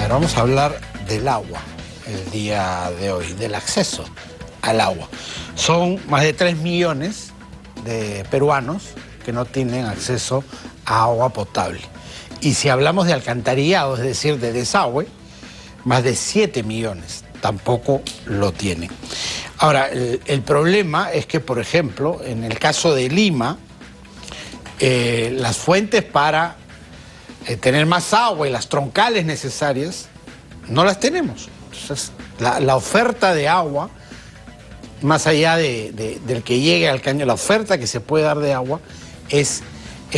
ver, vamos a hablar del agua el día de hoy, del acceso al agua. Son más de 3 millones de peruanos que no tienen acceso a agua potable. Y si hablamos de alcantarillado, es decir, de desagüe, más de 7 millones tampoco lo tienen. Ahora, el problema es que, por ejemplo, en el caso de Lima, las fuentes para tener más agua y las troncales necesarias no las tenemos. Entonces, la oferta de agua, más allá del que llegue al caño, la oferta que se puede dar de agua es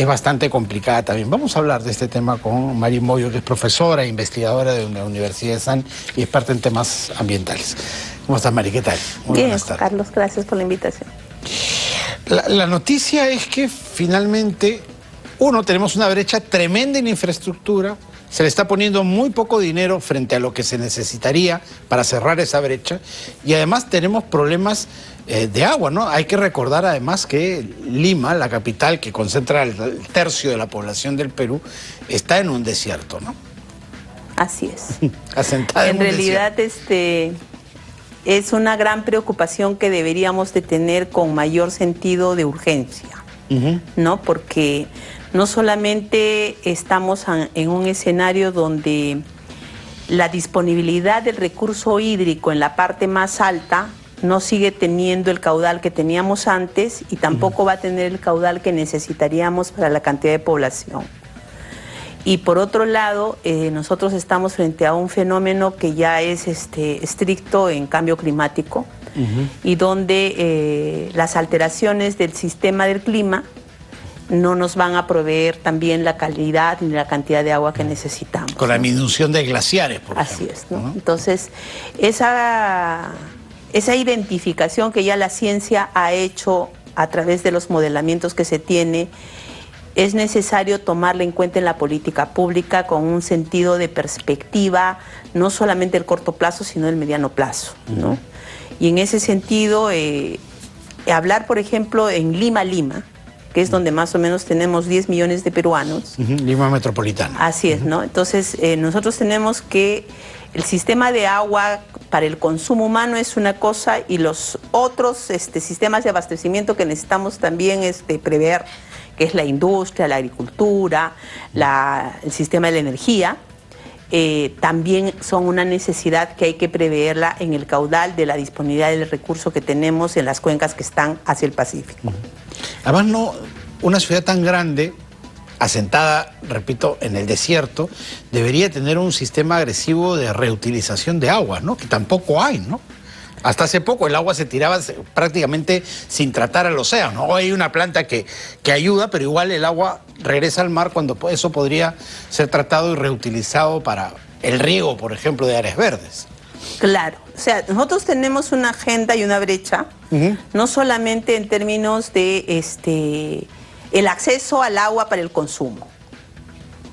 bastante complicada también. Vamos a hablar de este tema con Mari Moyo, que es profesora e investigadora de la Universidad de San y experta en temas ambientales. ¿Cómo estás, Mari? ¿Qué tal? Muy bien, buenas tardes. Carlos, gracias por la invitación. La noticia es que finalmente, tenemos una brecha tremenda en infraestructura, se le está poniendo muy poco dinero frente a lo que se necesitaría para cerrar esa brecha, y además tenemos problemas de agua, ¿no? Hay que recordar además que Lima, la capital que concentra el tercio de la población del Perú, está en un desierto, ¿no? Así es. Asentada en un realidad, desierto. Es una gran preocupación que deberíamos de tener con mayor sentido de urgencia, ¿no? Porque no solamente estamos en un escenario donde la disponibilidad del recurso hídrico en la parte más alta no sigue teniendo el caudal que teníamos antes y tampoco va a tener el caudal que necesitaríamos para la cantidad de población. Y por otro lado, nosotros estamos frente a un fenómeno que ya es estricto en cambio climático y donde las alteraciones del sistema del clima no nos van a proveer también la calidad ni la cantidad de agua que necesitamos. Con la disminución de glaciares, por ejemplo. Así es, ¿no? Entonces, esa identificación que ya la ciencia ha hecho a través de los modelamientos que se tiene, es necesario tomarla en cuenta en la política pública con un sentido de perspectiva, no solamente el corto plazo, sino el mediano plazo, ¿no? Y en ese sentido, hablar, por ejemplo, en Lima, que es donde más o menos tenemos 10 millones de peruanos. Lima metropolitana. Así es, ¿no? Entonces, nosotros tenemos que el sistema de agua para el consumo humano es una cosa y los otros sistemas de abastecimiento que necesitamos también prever, que es la industria, la agricultura, el sistema de la energía, también son una necesidad que hay que preverla en el caudal de la disponibilidad del recurso que tenemos en las cuencas que están hacia el Pacífico. Además, una ciudad tan grande, asentada, repito, en el desierto, debería tener un sistema agresivo de reutilización de agua, ¿no? Que tampoco hay, ¿no? Hasta hace poco el agua se tiraba prácticamente sin tratar al océano. Hoy hay una planta que ayuda, pero igual el agua regresa al mar cuando eso podría ser tratado y reutilizado para el riego, por ejemplo, de áreas verdes. Claro, o sea, nosotros tenemos una agenda y una brecha, no solamente en términos de el acceso al agua para el consumo,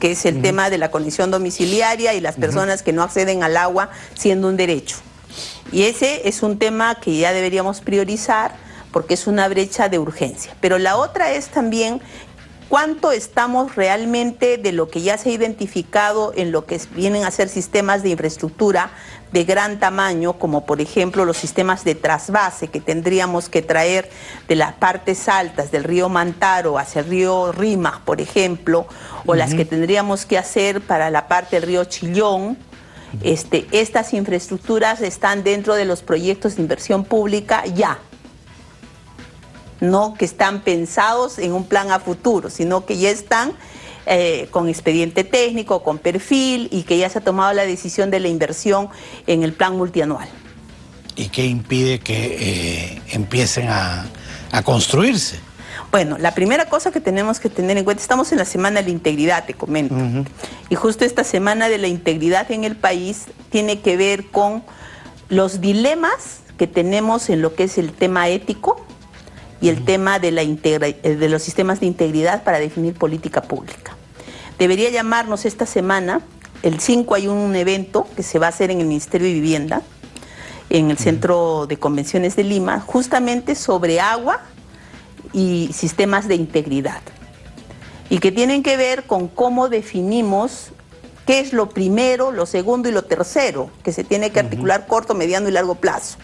que es el tema de la conexión domiciliaria y las personas que no acceden al agua siendo un derecho. Y ese es un tema que ya deberíamos priorizar porque es una brecha de urgencia. Pero la otra es también cuánto estamos realmente de lo que ya se ha identificado en lo que vienen a ser sistemas de infraestructura de gran tamaño, como por ejemplo los sistemas de trasvase que tendríamos que traer de las partes altas del río Mantaro hacia el río Rímac, por ejemplo, o las que tendríamos que hacer para la parte del río Chillón. Estas infraestructuras están dentro de los proyectos de inversión pública ya. No que están pensados en un plan a futuro, sino que ya están con expediente técnico, con perfil y que ya se ha tomado la decisión de la inversión en el plan multianual. ¿Y qué impide que empiecen a construirse? Bueno, la primera cosa que tenemos que tener en cuenta, estamos en la Semana de la Integridad, te comento, y justo esta Semana de la Integridad en el país tiene que ver con los dilemas que tenemos en lo que es el tema ético y el tema de los sistemas de integridad para definir política pública. Debería llamarnos esta semana, el 5 hay un evento que se va a hacer en el Ministerio de Vivienda, en el Centro de Convenciones de Lima, justamente sobre agua y sistemas de integridad, y que tienen que ver con cómo definimos ¿Qué es lo primero, lo segundo y lo tercero? Que se tiene que articular corto, mediano y largo plazo,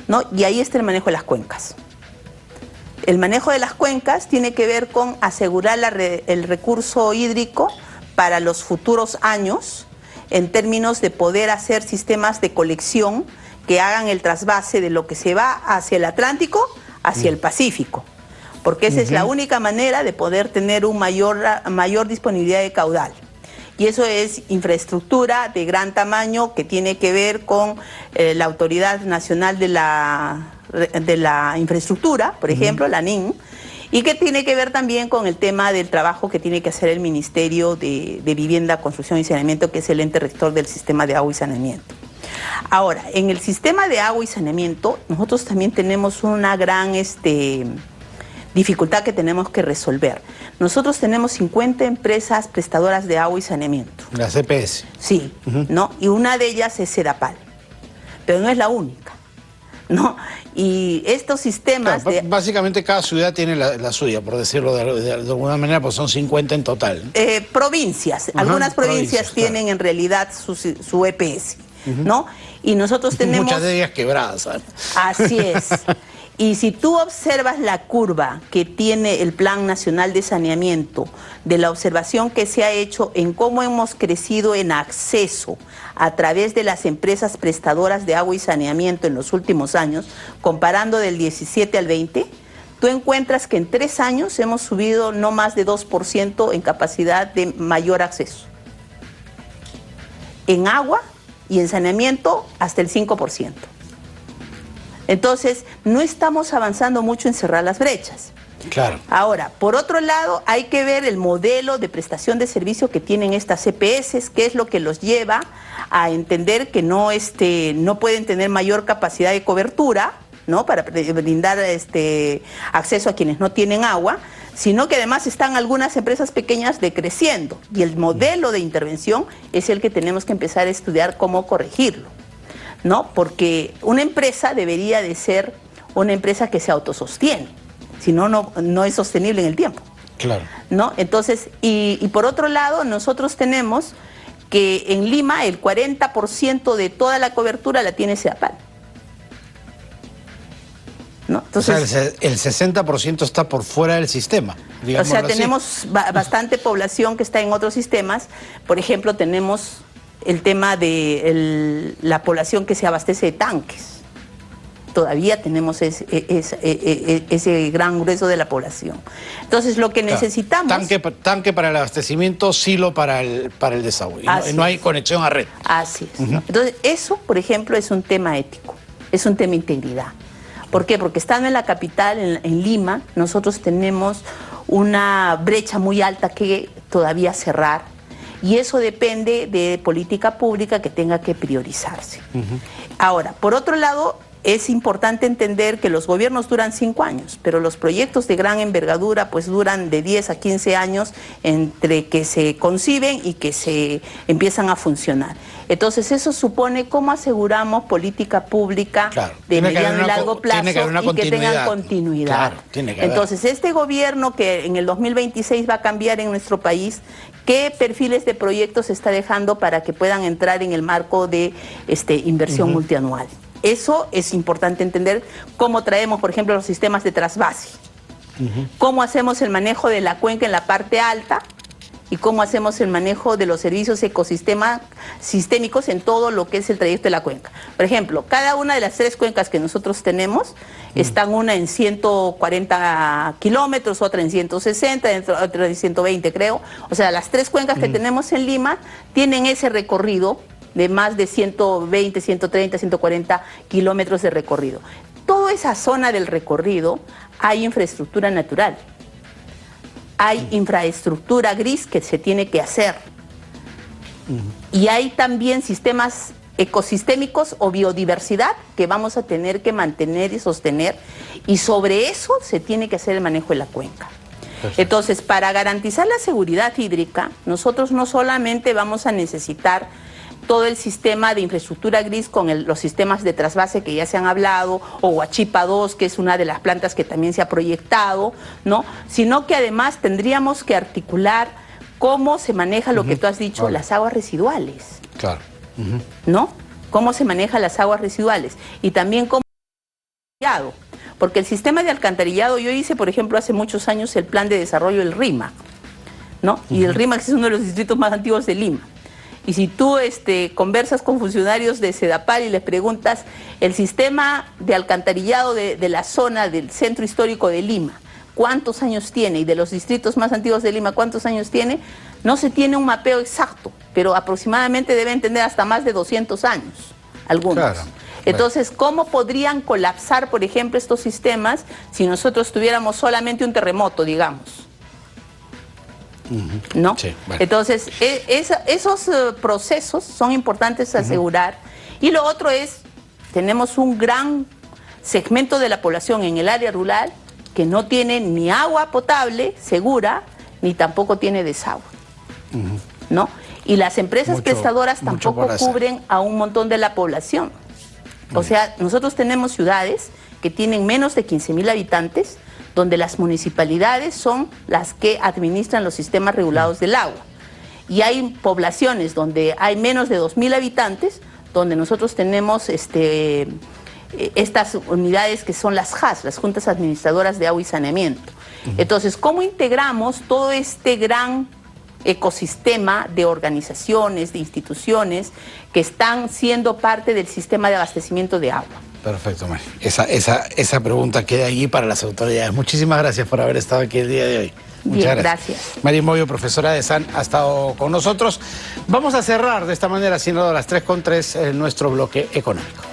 ¿no? Y ahí está el manejo de las cuencas. El manejo de las cuencas tiene que ver con asegurar el recurso hídrico para los futuros años, en términos de poder hacer sistemas de colección que hagan el trasvase de lo que se va hacia el Atlántico hacia el Pacífico, porque esa es la única manera de poder tener mayor disponibilidad de caudal. Y eso es infraestructura de gran tamaño que tiene que ver con la Autoridad Nacional de la Infraestructura, por ejemplo, la ANIN, y que tiene que ver también con el tema del trabajo que tiene que hacer el Ministerio de Vivienda, Construcción y Saneamiento, que es el ente rector del sistema de agua y saneamiento. Ahora, en el sistema de agua y saneamiento, nosotros también tenemos una gran dificultad que tenemos que resolver. Nosotros tenemos 50 empresas prestadoras de agua y saneamiento. La CPS. Sí, ¿no? Y una de ellas es Sedapal, pero no es la única, ¿no? Y estos sistemas... Claro, básicamente cada ciudad tiene la suya, por decirlo de alguna manera, pues son 50 en total. Provincias, algunas provincias tienen claro, en realidad su EPS, ¿no? Y nosotros tenemos... Muchas de ellas quebradas, ¿sabes? Así es. Y si tú observas la curva que tiene el Plan Nacional de Saneamiento, de la observación que se ha hecho en cómo hemos crecido en acceso a través de las empresas prestadoras de agua y saneamiento en los últimos años, comparando del 17 al 20, tú encuentras que en 3 años hemos subido no más de 2% en capacidad de mayor acceso. En agua y en saneamiento hasta el 5%. Entonces, no estamos avanzando mucho en cerrar las brechas. Claro. Ahora, por otro lado, hay que ver el modelo de prestación de servicio que tienen estas EPS, qué es lo que los lleva a entender que no pueden tener mayor capacidad de cobertura, ¿no? Para brindar acceso a quienes no tienen agua, sino que además están algunas empresas pequeñas decreciendo. Y el modelo de intervención es el que tenemos que empezar a estudiar cómo corregirlo, ¿no? Porque una empresa debería de ser una empresa que se autosostiene, si no, no es sostenible en el tiempo. Claro. ¿No? Entonces, y por otro lado, nosotros tenemos que en Lima el 40% de toda la cobertura la tiene Sedapal, ¿no? Entonces, o sea, el 60% está por fuera del sistema. O sea, así. tenemos bastante población que está en otros sistemas. Por ejemplo, tenemos el tema de la población que se abastece de tanques. Todavía tenemos ese gran grueso de la población. Entonces, lo que necesitamos... Tanque para el abastecimiento, silo para el desagüe. No hay conexión a red. Así es. Entonces, eso, por ejemplo, es un tema ético, es un tema de integridad. ¿Por qué? Porque estando en la capital, en Lima, nosotros tenemos una brecha muy alta que todavía cerrar, y eso depende de política pública que tenga que priorizarse. Ahora, por otro lado, es importante entender que los gobiernos duran 5 años, pero los proyectos de gran envergadura pues duran de 10 a 15 años entre que se conciben y que se empiezan a funcionar. Entonces eso supone cómo aseguramos política pública de mediano y largo plazo y que tengan continuidad. Claro, entonces este gobierno que en el 2026 va a cambiar en nuestro país, ¿qué perfiles de proyectos está dejando para que puedan entrar en el marco de inversión multianual? Eso es importante entender, cómo traemos, por ejemplo, los sistemas de trasvase, cómo hacemos el manejo de la cuenca en la parte alta y cómo hacemos el manejo de los servicios sistémicos en todo lo que es el trayecto de la cuenca. Por ejemplo, cada una de las 3 cuencas que nosotros tenemos, están una en 140 kilómetros, otra en 160, otra en 120 creo. O sea, las 3 cuencas que tenemos en Lima tienen ese recorrido de más de 120, 130, 140 kilómetros de recorrido. Toda esa zona del recorrido hay infraestructura natural, hay infraestructura gris que se tiene que hacer, y hay también sistemas ecosistémicos o biodiversidad que vamos a tener que mantener y sostener, y sobre eso se tiene que hacer el manejo de la cuenca. Perfecto. Entonces, para garantizar la seguridad hídrica, nosotros no solamente vamos a necesitar todo el sistema de infraestructura gris con los sistemas de trasvase que ya se han hablado, o Huachipa 2, que es una de las plantas que también se ha proyectado, ¿no? Sino que además tendríamos que articular cómo se maneja lo que tú has dicho, las aguas residuales. Claro. ¿No? Cómo se manejan las aguas residuales. Y también cómo... Porque el sistema de alcantarillado, yo hice, por ejemplo, hace muchos años el plan de desarrollo del RIMAC, ¿no? Y el RIMAC es uno de los distritos más antiguos de Lima. Y si tú conversas con funcionarios de Sedapal y les preguntas el sistema de alcantarillado de la zona del centro histórico de Lima, ¿cuántos años tiene? Y de los distritos más antiguos de Lima, ¿cuántos años tiene? No se tiene un mapeo exacto, pero aproximadamente deben tener hasta más de 200 años, algunos. Claro. Entonces, ¿cómo podrían colapsar, por ejemplo, estos sistemas si nosotros tuviéramos solamente un terremoto, digamos? ¿No? Sí, bueno. Entonces, esos procesos son importantes asegurar. Y lo otro es, tenemos un gran segmento de la población en el área rural que no tiene ni agua potable segura, ni tampoco tiene desagüe, ¿no? Y las empresas prestadoras tampoco cubren a un montón de la población. O sea, nosotros tenemos ciudades que tienen menos de 15.000 habitantes, donde las municipalidades son las que administran los sistemas regulados del agua. Y hay poblaciones donde hay menos de 2.000 habitantes, donde nosotros tenemos estas unidades que son las JAS, las Juntas Administradoras de Agua y Saneamiento. Entonces, ¿cómo integramos todo este gran ecosistema de organizaciones, de instituciones que están siendo parte del sistema de abastecimiento de agua? Perfecto, Mari. Esa pregunta queda allí para las autoridades. Muchísimas gracias por haber estado aquí el día de hoy. Muchas gracias. Mari Moyo, profesora de SAN, ha estado con nosotros. Vamos a cerrar de esta manera, siendo las 3:03, nuestro bloque económico.